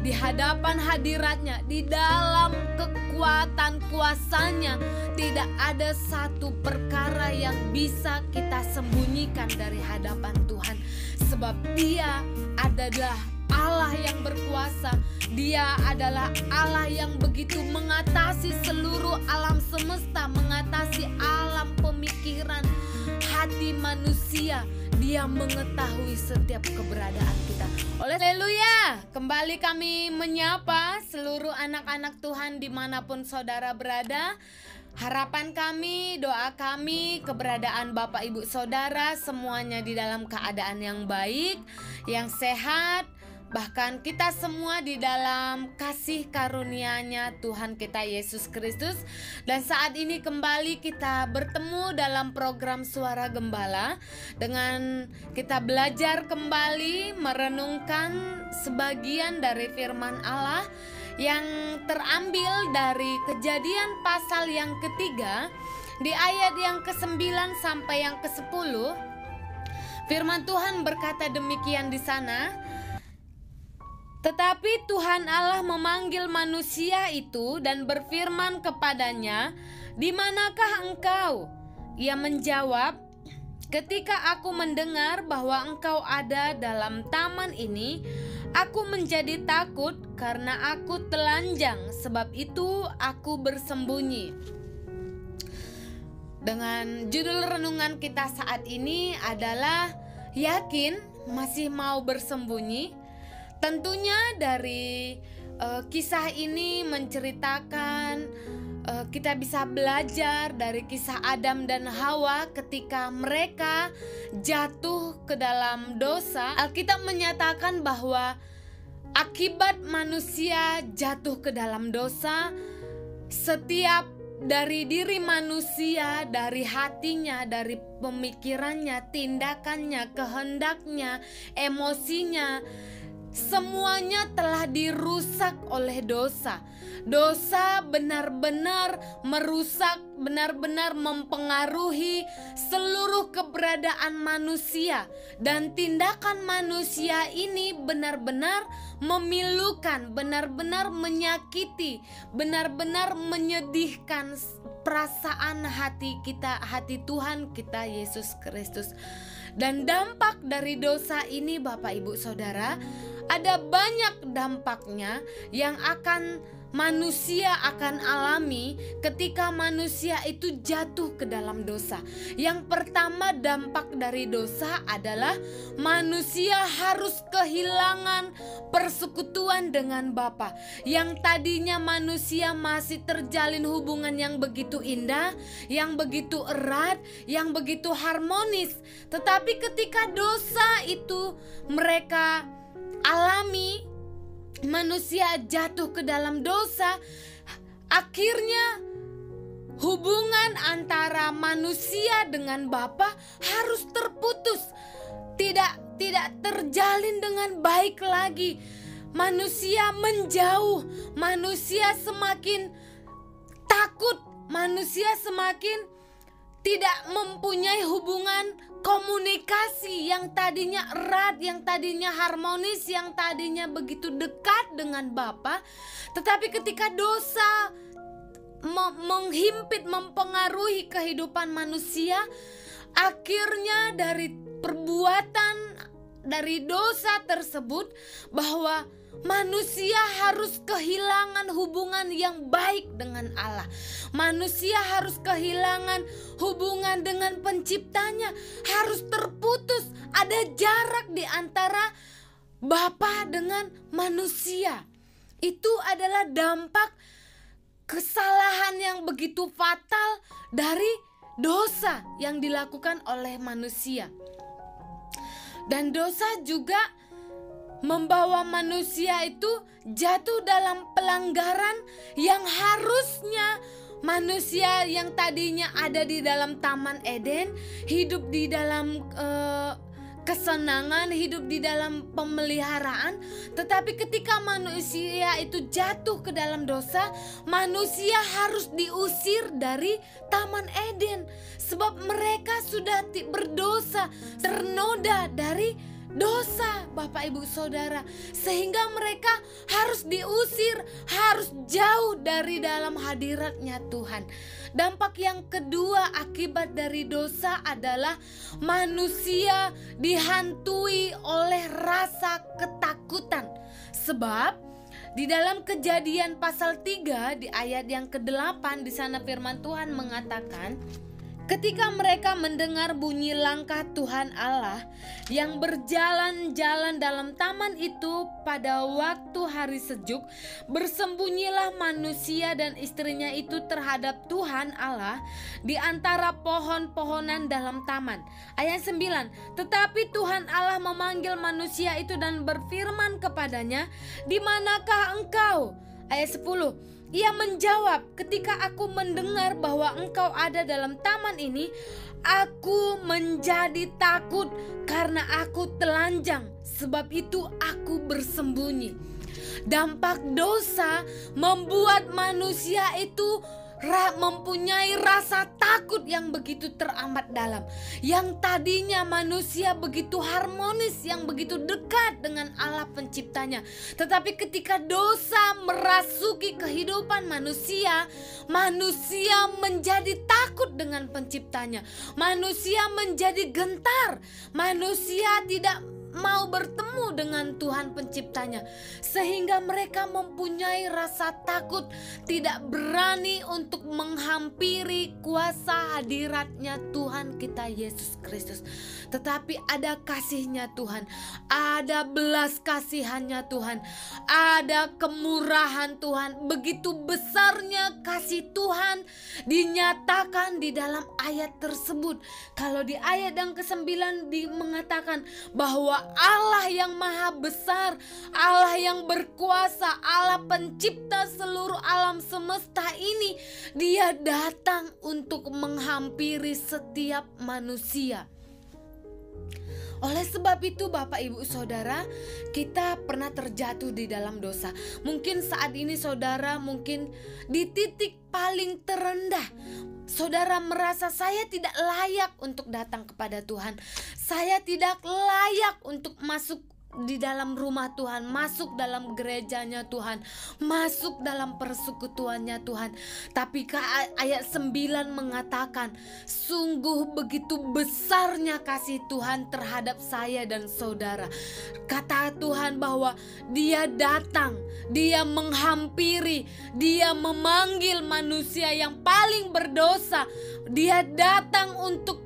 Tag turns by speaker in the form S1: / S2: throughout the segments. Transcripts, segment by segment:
S1: di hadapan hadiratnya, di dalam kekuatan kuasanya. Tidak ada satu perkara yang bisa kita sembunyikan dari hadapan Tuhan, sebab Dia adalah Allah yang berkuasa. Dia adalah Allah yang begitu mengatasi seluruh alam semesta, mengatasi alam pemikiran hati manusia. Dia mengetahui setiap keberadaan kita. Haleluya. Kembali kami menyapa seluruh anak-anak Tuhan dimanapun saudara berada. Harapan kami, doa kami, keberadaan Bapak Ibu Saudara semuanya di dalam keadaan yang baik, yang sehat. Bahkan kita semua di dalam kasih karunia-Nya Tuhan kita Yesus Kristus. Dan saat ini kembali kita bertemu dalam program Suara Gembala, dengan kita belajar kembali merenungkan sebagian dari firman Allah yang terambil dari Kejadian pasal yang ketiga, di ayat yang ke-9 sampai yang ke-10. Firman Tuhan berkata demikian di sana. Tetapi Tuhan Allah memanggil manusia itu dan berfirman kepadanya, "Di manakah engkau?" Ia menjawab, "Ketika aku mendengar bahwa engkau ada dalam taman ini, aku menjadi takut karena aku telanjang, sebab itu aku bersembunyi." Dengan judul renungan kita saat ini adalah yakin masih mau bersembunyi. Tentunya dari kisah ini menceritakan, kita bisa belajar dari kisah Adam dan Hawa ketika mereka jatuh ke dalam dosa. Alkitab menyatakan bahwa akibat manusia jatuh ke dalam dosa, setiap dari diri manusia, dari hatinya, dari pemikirannya, tindakannya, kehendaknya, emosinya, semuanya telah dirusak oleh dosa. Dosa benar-benar merusak, benar-benar mempengaruhi seluruh keberadaan manusia. Dan tindakan manusia ini benar-benar memilukan, benar-benar menyakiti, benar-benar menyedihkan perasaan hati kita, hati Tuhan kita Yesus Kristus. Dan dampak dari dosa ini Bapak Ibu Saudara, ada banyak dampaknya yang manusia akan alami ketika manusia itu jatuh ke dalam dosa. Yang pertama, dampak dari dosa adalah manusia harus kehilangan persekutuan dengan Bapa. Yang tadinya manusia masih terjalin hubungan yang begitu indah, yang begitu erat, yang begitu harmonis. Tetapi ketika dosa itu mereka alami, manusia jatuh ke dalam dosa, akhirnya hubungan antara manusia dengan Bapa harus terputus, tidak terjalin dengan baik lagi. Manusia menjauh, manusia semakin takut, manusia semakin tidak mempunyai hubungan komunikasi yang tadinya erat, yang tadinya harmonis, yang tadinya begitu dekat dengan Bapa. Tetapi ketika dosa menghimpit, mempengaruhi kehidupan manusia, akhirnya dari perbuatan, dari dosa tersebut, bahwa manusia harus kehilangan hubungan yang baik dengan Allah. Manusia harus kehilangan hubungan dengan penciptanya, harus terputus. Ada jarak di antara Bapa dengan manusia. Itu adalah dampak kesalahan yang begitu fatal dari dosa yang dilakukan oleh manusia. Dan dosa juga membawa manusia itu jatuh dalam pelanggaran yang harusnya manusia yang tadinya ada di dalam Taman Eden, hidup di dalam kesenangan, hidup di dalam pemeliharaan. Tetapi ketika manusia itu jatuh ke dalam dosa, manusia harus diusir dari Taman Eden, sebab mereka sudah berdosa, ternoda dari dosa, Bapak Ibu Saudara, sehingga mereka harus diusir, harus jauh dari dalam hadiratnya Tuhan. Dampak yang kedua akibat dari dosa adalah manusia dihantui oleh rasa ketakutan. Sebab di dalam Kejadian pasal 3 di ayat yang ke-8, di sana firman Tuhan mengatakan, ketika mereka mendengar bunyi langkah Tuhan Allah yang berjalan-jalan dalam taman itu pada waktu hari sejuk, bersembunyilah manusia dan istrinya itu terhadap Tuhan Allah di antara pohon-pohonan dalam taman. Ayat 9, tetapi Tuhan Allah memanggil manusia itu dan berfirman kepadanya, "Di manakah engkau?" Ayat 10, ia menjawab, ketika aku mendengar bahwa engkau ada dalam taman ini, aku menjadi takut karena aku telanjang, sebab itu aku bersembunyi. Dampak dosa membuat manusia itu mempunyai rasa takut yang begitu teramat dalam. Yang tadinya manusia begitu harmonis, yang begitu dekat dengan Allah penciptanya, tetapi ketika dosa merasuki kehidupan manusia, manusia menjadi takut dengan penciptanya. Manusia menjadi gentar. Manusia tidak mau bertemu dengan Tuhan penciptanya, sehingga mereka mempunyai rasa takut, tidak berani untuk menghampiri kuasa hadiratnya Tuhan kita Yesus Kristus. Tetapi ada kasihnya Tuhan, ada belas kasihannya Tuhan, ada kemurahan Tuhan. Begitu besarnya kasih Tuhan dinyatakan di dalam ayat tersebut. Kalau di ayat yang ke-9 mengatakan bahwa Allah yang maha besar, Allah yang berkuasa, Allah pencipta seluruh alam semesta ini, Dia datang untuk menghampiri setiap manusia. Oleh sebab itu Bapak Ibu Saudara, kita pernah terjatuh di dalam dosa. Mungkin saat ini saudara mungkin di titik paling terendah. Saudara merasa saya tidak layak untuk datang kepada Tuhan. Saya tidak layak untuk masuk di dalam rumah Tuhan, masuk dalam gerejanya Tuhan, masuk dalam persekutuannya Tuhan. Tapi ayat 9 mengatakan, sungguh begitu besarnya kasih Tuhan terhadap saya dan saudara. Kata Tuhan bahwa Dia datang, Dia menghampiri, Dia memanggil manusia yang paling berdosa. Dia datang untuk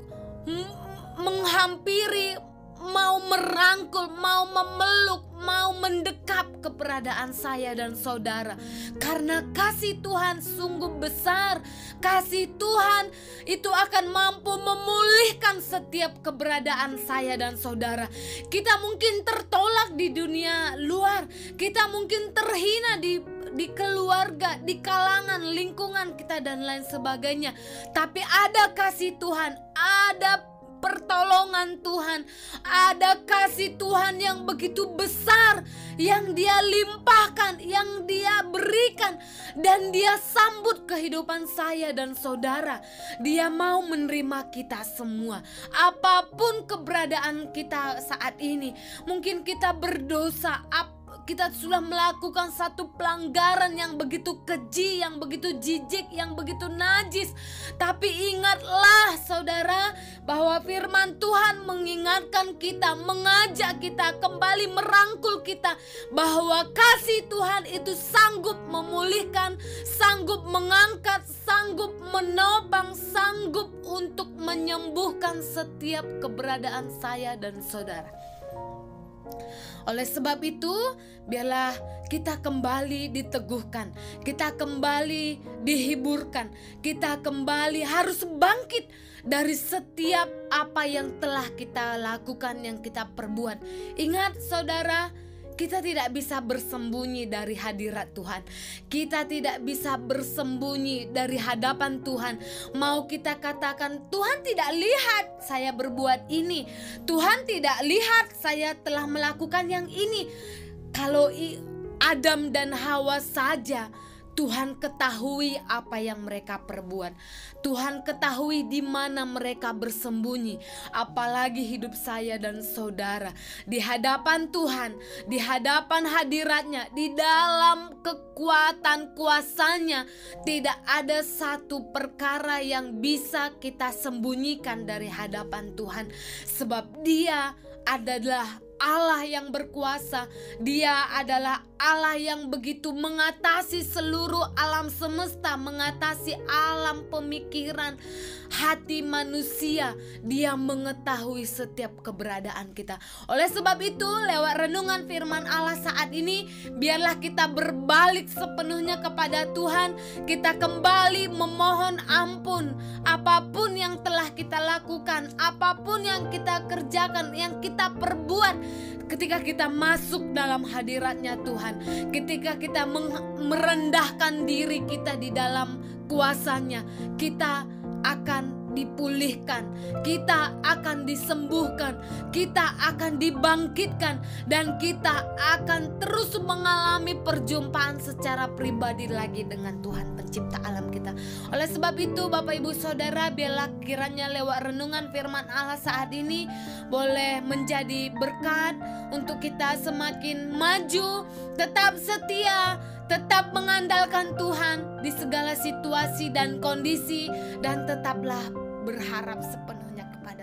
S1: menghampiri, mau merangkul, mau memeluk, mau mendekap keberadaan saya dan saudara. Karena kasih Tuhan sungguh besar. Kasih Tuhan itu akan mampu memulihkan setiap keberadaan saya dan saudara. Kita mungkin tertolak di dunia luar, kita mungkin terhina di keluarga, di kalangan, lingkungan kita dan lain sebagainya. Tapi ada kasih Tuhan, ada pertolongan Tuhan, ada kasih Tuhan yang begitu besar, yang Dia limpahkan, yang Dia berikan, dan Dia sambut kehidupan saya dan saudara. Dia mau menerima kita semua, apapun keberadaan kita saat ini. Mungkin kita berdosa, kita sudah melakukan satu pelanggaran yang begitu keji, yang begitu jijik, yang begitu najis. Tapi ingatlah saudara, bahwa firman Tuhan mengingatkan kita, mengajak kita kembali, merangkul kita, bahwa kasih Tuhan itu sanggup memulihkan, sanggup mengangkat, sanggup menopang, sanggup untuk menyembuhkan setiap keberadaan saya dan saudara. Oleh sebab itu, biarlah kita kembali diteguhkan, kita kembali dihiburkan, kita kembali harus bangkit dari setiap apa yang telah kita lakukan, yang kita perbuat. Ingat saudara, kita tidak bisa bersembunyi dari hadirat Tuhan. Kita tidak bisa bersembunyi dari hadapan Tuhan. Mau kita katakan, Tuhan tidak lihat saya berbuat ini, Tuhan tidak lihat saya telah melakukan yang ini. Kalau Adam dan Hawa saja Tuhan ketahui apa yang mereka perbuat. Tuhan ketahui di mana mereka bersembunyi. Apalagi hidup saya dan saudara di hadapan Tuhan, di hadapan hadiratnya, di dalam kekuatan kuasanya. Tidak ada satu perkara yang bisa kita sembunyikan dari hadapan Tuhan. Sebab Dia adalah Allah yang berkuasa. Dia adalah Allah yang begitu mengatasi seluruh alam semesta, mengatasi alam pemikiran hati manusia. Dia mengetahui setiap keberadaan kita. Oleh sebab itu, lewat renungan firman Allah saat ini, biarlah kita berbalik sepenuhnya kepada Tuhan. Kita kembali memohon ampun apapun yang telah kita lakukan, apapun yang kita kerjakan, yang kita perbuat. Ketika kita masuk dalam hadiratnya Tuhan, ketika kita merendahkan diri kita di dalam kuasanya, kita akan dipulihkan, kita akan disembuhkan, kita akan dibangkitkan, dan kita akan terus mengalami perjumpaan secara pribadi lagi dengan Tuhan pencipta alam kita. Oleh sebab itu Bapak Ibu Saudara, biarlah kiranya lewat renungan firman Allah saat ini boleh menjadi berkat untuk kita semakin maju, tetap setia, tetap mengandalkan Tuhan di segala situasi dan kondisi, dan tetaplah berharap sepenuhnya kepada